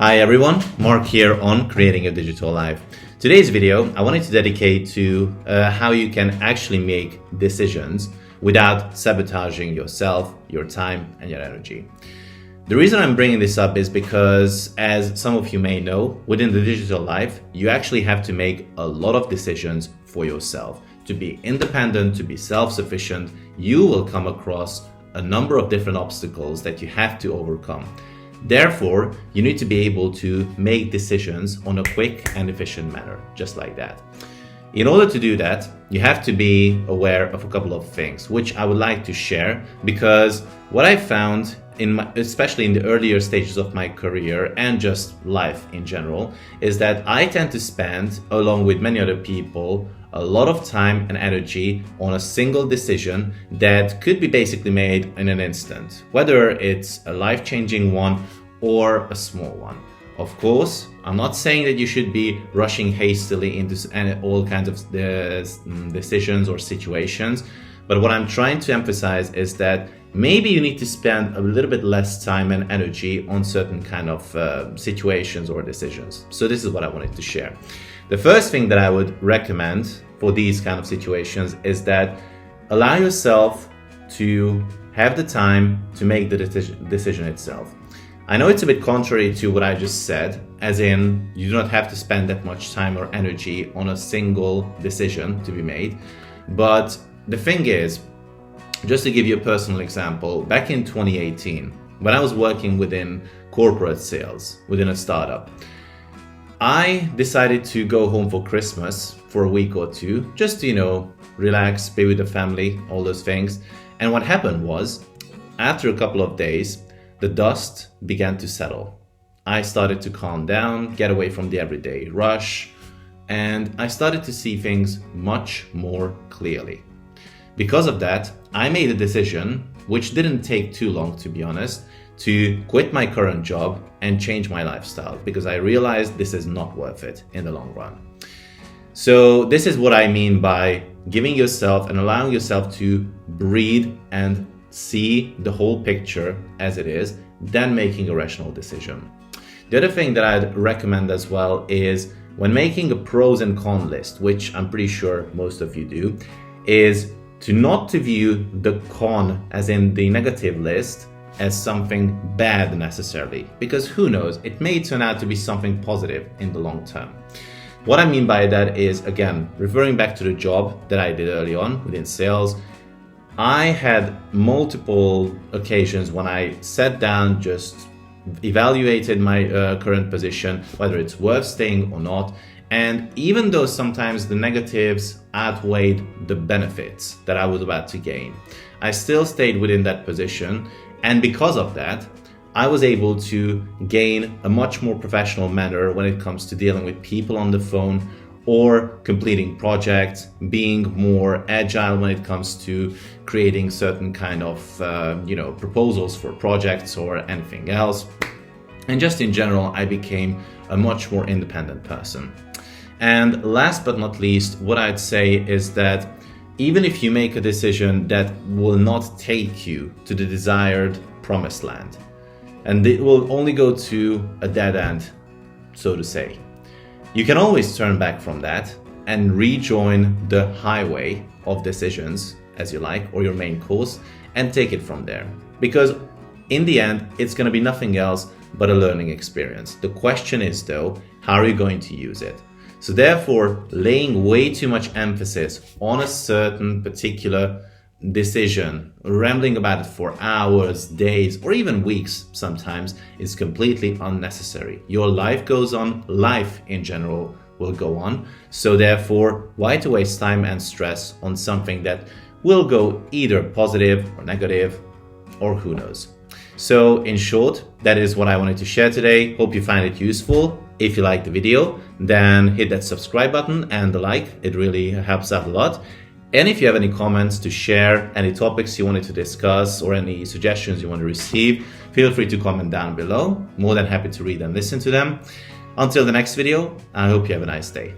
Hi everyone, Mark here on Creating a Digital Life. Today's video I wanted to dedicate to how you can actually make decisions without sabotaging yourself, your time and your energy. The reason I'm bringing this up is because, as some of you may know, within the digital life, you actually have to make a lot of decisions for yourself. To be independent, to be self-sufficient, you will come across a number of different obstacles that you have to overcome. Therefore, you need to be able to make decisions on a quick and efficient manner, just like that. In order to do that, you have to be aware of a couple of things, which I would like to share, because what I found, especially in the earlier stages of my career and just life in general, is that I tend to spend, along with many other people, a lot of time and energy on a single decision that could be basically made in an instant, whether it's a life-changing one or a small one. Of course, I'm not saying that you should be rushing hastily into all kinds of decisions or situations, but what I'm trying to emphasize is that maybe you need to spend a little bit less time and energy on certain kind of situations or decisions. So this is what I wanted to share. The first thing that I would recommend for these kind of situations is that allow yourself to have the time to make the decision itself. I know it's a bit contrary to what I just said, as in you do not have to spend that much time or energy on a single decision to be made. But the thing is, just to give you a personal example, back in 2018, when I was working within corporate sales, within a startup, I decided to go home for Christmas for a week or two, just to, relax, be with the family, all those things. And what happened was, after a couple of days, the dust began to settle. I started to calm down, get away from the everyday rush, and I started to see things much more clearly. Because of that, I made a decision, which didn't take too long, to be honest, to quit my current job and change my lifestyle, because I realized this is not worth it in the long run. So this is what I mean by giving yourself and allowing yourself to breathe and see the whole picture as it is, then making a rational decision. The other thing that I'd recommend as well is, when making a pros and cons list, which I'm pretty sure most of you do, is to not to view the con, as in the negative list, as something bad necessarily, because who knows, it may turn out to be something positive in the long term. What I mean by that is, again, referring back to the job that I did early on within sales, I had multiple occasions when I sat down, just evaluated my current position, whether it's worth staying or not. And even though sometimes the negatives outweighed the benefits that I was about to gain, I still stayed within that position. And because of that, I was able to gain a much more professional manner when it comes to dealing with people on the phone or completing projects, being more agile when it comes to creating certain kind of proposals for projects or anything else. And just in general, I became a much more independent person. And last but not least, what I'd say is that even if you make a decision that will not take you to the desired promised land, and it will only go to a dead end, so to say, you can always turn back from that and rejoin the highway of decisions, as you like, or your main course, and take it from there. Because in the end, it's going to be nothing else but a learning experience. The question is, though, how are you going to use it? So therefore, laying way too much emphasis on a certain particular decision, rambling about it for hours, days, or even weeks sometimes, is completely unnecessary. Your life goes on, life in general will go on. So therefore, why to waste time and stress on something that will go either positive or negative, or who knows. So in short, that is what I wanted to share today. Hope you find it useful. If you liked the video, then hit that subscribe button and the like. It really helps out a lot. And if you have any comments to share, any topics you wanted to discuss, or any suggestions you want to receive, feel free to comment down below. More than happy to read and listen to them. Until the next video, I hope you have a nice day.